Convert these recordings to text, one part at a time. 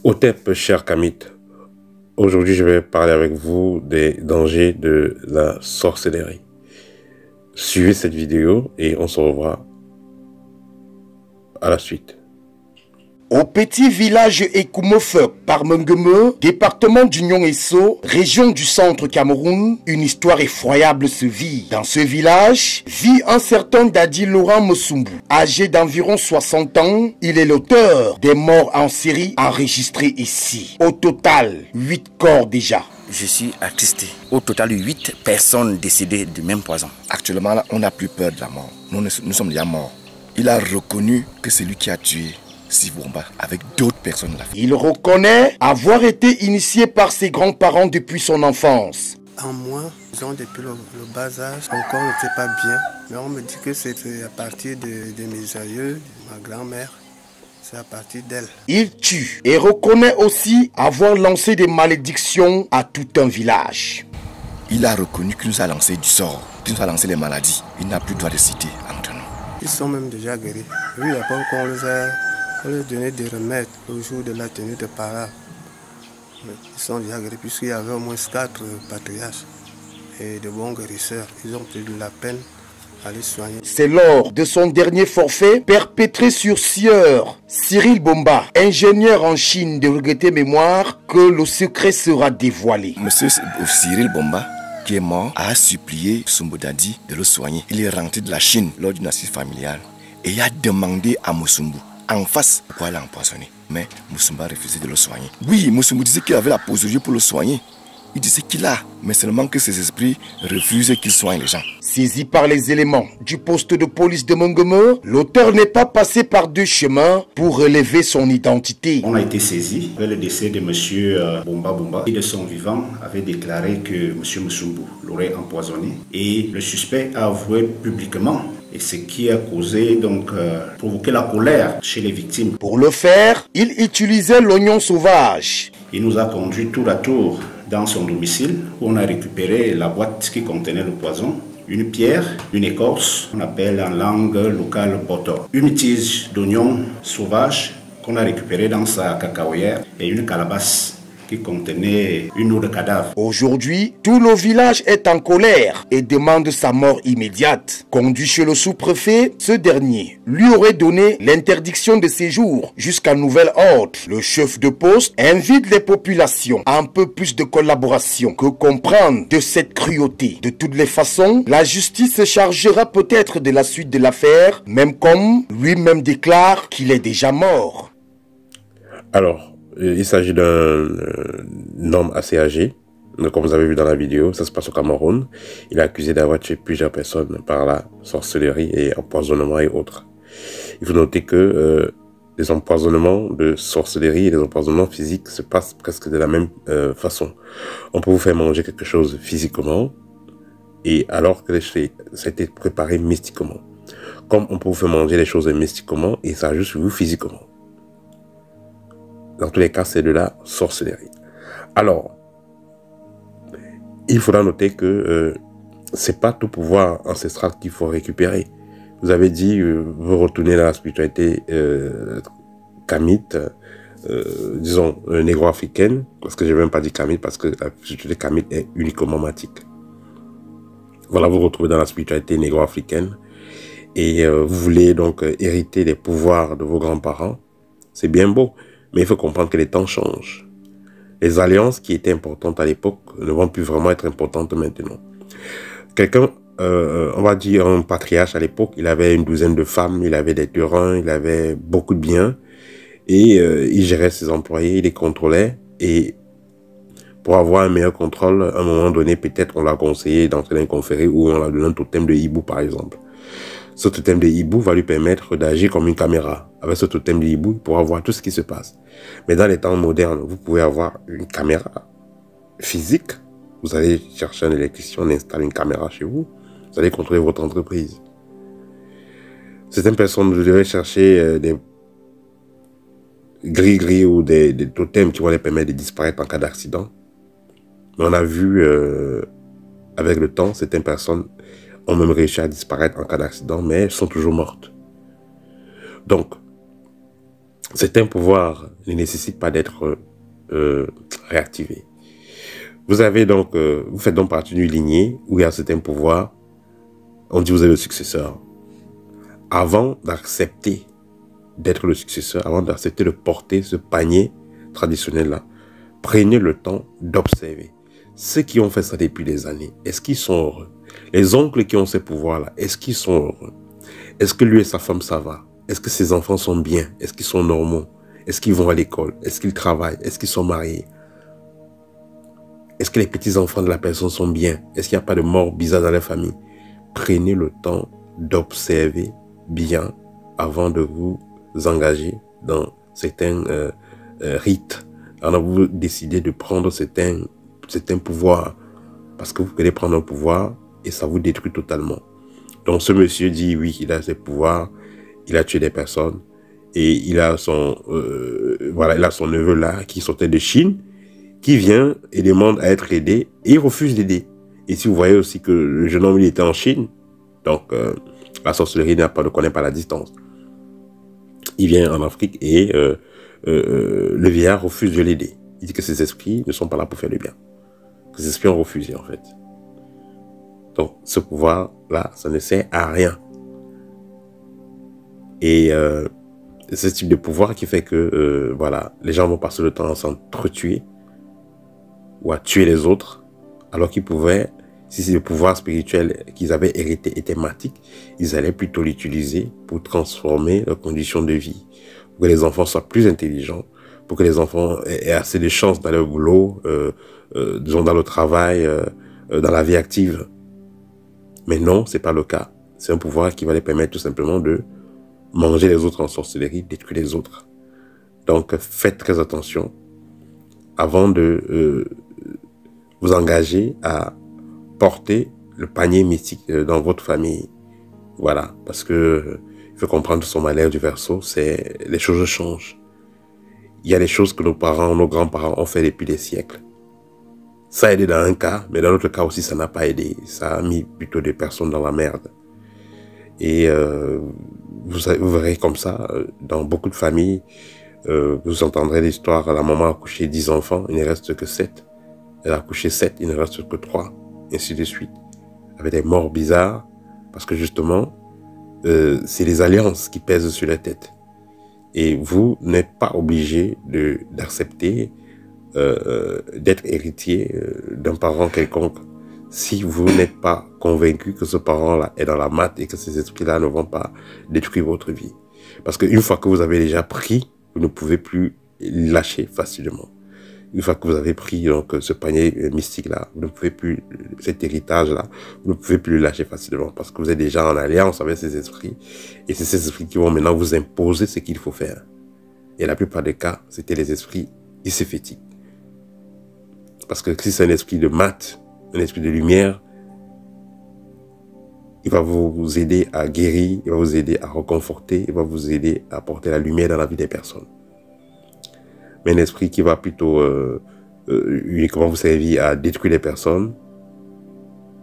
Otep, cher Kamit, aujourd'hui je vais parler avec vous des dangers de la sorcellerie. Suivez cette vidéo et on se revoit à la suite. Au petit village Ekoumofeu, par Mengeme, département d'Union Esso, région du centre Cameroun, une histoire effroyable se vit. Dans ce village, vit un certain Dadi Laurent Mosumbu. Âgé d'environ 60 ans, il est l'auteur des morts en série enregistrées ici. Au total, 8 corps déjà. Je suis attristé. Au total, 8 personnes décédées du même poison. Actuellement, là, on n'a plus peur de la mort. Nous sommes déjà morts. Il a reconnu que c'est lui qui a tué Sibomba avec d'autres personnes là. Il reconnaît avoir été initié par ses grands-parents depuis son enfance. En moi, disons depuis le bas âge, mon corps n'était pas bien. Mais on me dit que c'était à partir de mes aïeux, de ma grand-mère. C'est à partir d'elle. Il tue et reconnaît aussi avoir lancé des malédictions à tout un village. Il a reconnu qu'il nous a lancé du sort, qu'il nous a lancé les maladies. Il n'a plus droit de citer entre nous. Ils sont même déjà guéris. Oui, à part qu'on les a donné des remèdes au jour de la tenue de parade. Ils sont déjà guéris puisqu'il y avait au moins 4 patriarches et de bons guérisseurs. Ils ont pris de la peine à les soigner. C'est lors de son dernier forfait perpétré sur Sieur Cyril Bomba, ingénieur en Chine de regrettée mémoire, que le secret sera dévoilé. Monsieur Cyril Bomba, qui est mort, a supplié Sumbu Dadi de le soigner. Il est rentré de la Chine lors d'une assise familiale et il a demandé à Mosumbu en face pourquoi il a empoisonné. Mais Mosumbu a refusé de le soigner. Oui, Mosumbu disait qu'il avait la posologie pour le soigner. Il disait qu'il a, mais seulement que ses esprits refusent qu'il soigne les gens. Saisi par les éléments du poste de police de Mengeme, l'auteur n'est pas passé par 2 chemins pour relever son identité. On a été saisi avec le décès de M. Bomba, qui de son vivant avait déclaré que M. Mosumbu l'aurait empoisonné. Et le suspect a avoué publiquement, et ce qui a causé donc provoqué la colère chez les victimes. Pour le faire, il utilisait l'oignon sauvage. Il nous a conduit tour à tour dans son domicile où on a récupéré la boîte qui contenait le poison, une pierre, une écorce, qu'on appelle en langue locale botor, une tige d'oignon sauvage qu'on a récupérée dans sa cacaoyère et une calebasse qui contenait une eau de cadavre. Aujourd'hui, tout le village est en colère et demande sa mort immédiate. Conduit chez le sous-préfet, ce dernier lui aurait donné l'interdiction de séjour jusqu'à nouvel ordre. Le chef de poste invite les populations à un peu plus de collaboration que comprendre de cette cruauté. De toutes les façons, la justice se chargera peut-être de la suite de l'affaire, même comme lui-même déclare qu'il est déjà mort. Alors, il s'agit d'un homme assez âgé, comme vous avez vu dans la vidéo, ça se passe au Cameroun. Il est accusé d'avoir tué plusieurs personnes par la sorcellerie et empoisonnement et autres. Il faut noter que les empoisonnements de sorcellerie et les empoisonnements physiques se passent presque de la même façon. On peut vous faire manger quelque chose physiquement, et alors que ça a été préparé mystiquement. Comme on peut vous faire manger les choses mystiquement et ça ajoute sur vous physiquement. Dans tous les cas, c'est de la sorcellerie. Alors, il faudra noter que c'est pas tout pouvoir ancestral qu'il faut récupérer. Vous avez dit, vous retournez dans la spiritualité kamite, disons négro-africaine, parce que je n'ai même pas dit kamite, parce que la spiritualité kamite est uniquement matique. Voilà, vous retrouvez dans la spiritualité négro-africaine et vous voulez donc hériter des pouvoirs de vos grands-parents. C'est bien beau. Mais il faut comprendre que les temps changent. Les alliances qui étaient importantes à l'époque ne vont plus vraiment être importantes maintenant. Quelqu'un, on va dire un patriarche à l'époque, il avait une douzaine de femmes, il avait des terrains, il avait beaucoup de biens. Et il gérait ses employés, il les contrôlait. Et pour avoir un meilleur contrôle, à un moment donné, peut-être on l'a conseillé d'entrer dans une conférence où on l'a donné un totem de hibou par exemple. Ce totem de hibou va lui permettre d'agir comme une caméra. Avec ce totem de hibou, il pourra voir tout ce qui se passe. Mais dans les temps modernes, vous pouvez avoir une caméra physique. Vous allez chercher un électricien, on installe une caméra chez vous. Vous allez contrôler votre entreprise. Certaines personnes, vous devez chercher des gris-gris ou des totems qui vont les permettre de disparaître en cas d'accident. Mais on a vu, avec le temps, certaines personnes ont même réussi à disparaître en cas d'accident, mais elles sont toujours mortes. Donc, certains pouvoirs ne nécessitent pas d'être réactivés. Vous avez donc, vous faites donc partie d'une lignée où il y a certains pouvoirs. On dit vous êtes le successeur. Avant d'accepter d'être le successeur, avant d'accepter de porter ce panier traditionnel-là, prenez le temps d'observer. Ceux qui ont fait ça depuis des années, est-ce qu'ils sont heureux? Les oncles qui ont ces pouvoirs-là, est-ce qu'ils sont heureux? Est-ce que lui et sa femme, ça va? Est-ce que ses enfants sont bien? Est-ce qu'ils sont normaux? Est-ce qu'ils vont à l'école? Est-ce qu'ils travaillent? Est-ce qu'ils sont mariés? Est-ce que les petits-enfants de la personne sont bien? Est-ce qu'il n'y a pas de mort bizarre dans la famille? Prenez le temps d'observer bien avant de vous engager dans certains rites. Alors vous décidez de prendre certains pouvoirs parce que vous allez prendre un pouvoir et ça vous détruit totalement. Donc ce monsieur dit oui, il a ses pouvoirs, il a tué des personnes et il a son voilà, il a son neveu là qui sortait de Chine, qui vient et demande à être aidé et il refuse d'aider. Et si vous voyez aussi que le jeune homme il était en Chine, donc la sorcellerie ne connaît pas la distance. Il vient en Afrique et le vieillard refuse de l'aider. Il dit que ces esprits ne sont pas là pour faire le bien. Que ces esprits ont refusé en fait. Donc ce pouvoir-là, ça ne sert à rien. Et c'est ce type de pouvoir qui fait que voilà, les gens vont passer le temps à s'entretuer ou à tuer les autres, alors qu'ils pouvaient, si le pouvoir spirituel qu'ils avaient hérité était matique, ils allaient plutôt l'utiliser pour transformer leurs conditions de vie, pour que les enfants soient plus intelligents, pour que les enfants aient assez de chances d'aller au boulot, disons dans le travail, dans la vie active. Mais non, c'est pas le cas. C'est un pouvoir qui va les permettre tout simplement de manger les autres en sorcellerie, détruire les autres. Donc faites très attention avant de vous engager à porter le panier mystique dans votre famille. Voilà, parce que il faut comprendre son malheur du Verseau, c'est les choses changent. Il y a des choses que nos parents, nos grands-parents ont fait depuis des siècles. Ça a aidé dans un cas, mais dans l'autre cas aussi, ça n'a pas aidé. Ça a mis plutôt des personnes dans la merde. Et vous verrez comme ça, dans beaucoup de familles, vous entendrez l'histoire, la maman a accouché 10 enfants, il ne reste que 7. Elle a accouché 7, il ne reste que 3, ainsi de suite. Avec des morts bizarres, parce que justement, c'est les alliances qui pèsent sur la tête. Et vous n'êtes pas obligé d'accepter d'être héritier d'un parent quelconque si vous n'êtes pas convaincu que ce parent-là est dans la matte et que ces esprits-là ne vont pas détruire votre vie. Parce qu'une fois que vous avez déjà pris, vous ne pouvez plus lâcher facilement. Une fois que vous avez pris donc ce panier mystique-là, vous ne pouvez plus, cet héritage-là, vous ne pouvez plus le lâcher facilement parce que vous êtes déjà en alliance avec ces esprits. Et c'est ces esprits qui vont maintenant vous imposer ce qu'il faut faire. Et la plupart des cas, c'était les esprits iséphétiques. Parce que si c'est un esprit de mat, un esprit de lumière, il va vous aider à guérir, il va vous aider à reconforter, il va vous aider à apporter la lumière dans la vie des personnes. Mais un esprit qui va plutôt uniquement vous servir à détruire les personnes,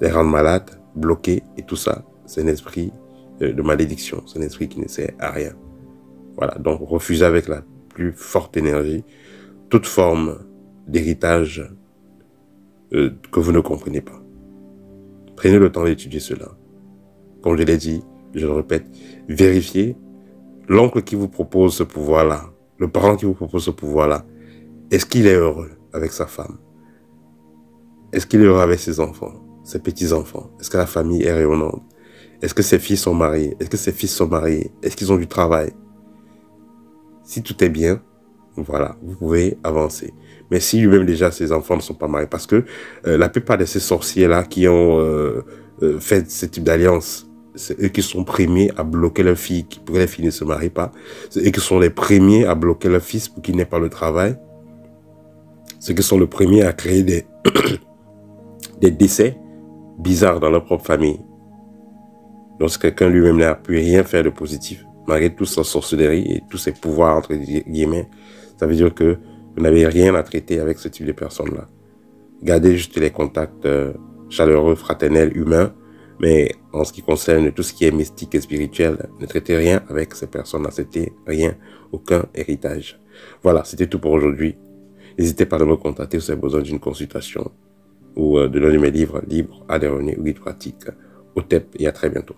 les rendre malades, bloquer et tout ça, c'est un esprit de malédiction, c'est un esprit qui ne sert à rien. Voilà, donc refusez avec la plus forte énergie toute forme d'héritage que vous ne comprenez pas. Prenez le temps d'étudier cela. Comme je l'ai dit, je le répète, vérifiez l'oncle qui vous propose ce pouvoir-là, le parent qui vous propose ce pouvoir-là, est-ce qu'il est heureux avec sa femme? Est-ce qu'il est heureux avec ses enfants, ses petits-enfants? Est-ce que la famille est rayonnante? Est-ce que ses fils sont mariés? Est-ce que ses fils sont mariés? Est-ce qu'ils ont du travail? Si tout est bien, voilà, vous pouvez avancer. Mais si lui-même déjà ses enfants ne sont pas mariés, parce que la plupart de ces sorciers-là qui ont fait ce type d'alliance, c'est eux qui sont premiers à bloquer leurs filles, qui pourraient les filles ne se marient pas. C'est eux qui sont les premiers à bloquer leurs fils pour qu'ils n'aient pas le travail. C'est eux qui sont les premiers à créer des, des décès bizarres dans leur propre famille. Donc si quelqu'un lui-même n'a pu rien faire de positif, malgré toute sa sorcellerie et tous ses pouvoirs entre guillemets, ça veut dire que vous n'avez rien à traiter avec ce type de personnes-là. Gardez juste les contacts chaleureux, fraternels, humains, Mais en ce qui concerne tout ce qui est mystique et spirituel, ne traitez rien avec ces personnes, n'acceptez rien, aucun héritage. Voilà, c'était tout pour aujourd'hui. N'hésitez pas à me contacter si vous avez besoin d'une consultation ou de l'un de mes livres libres à les revenir ou guides pratiques. Au TEP et à très bientôt.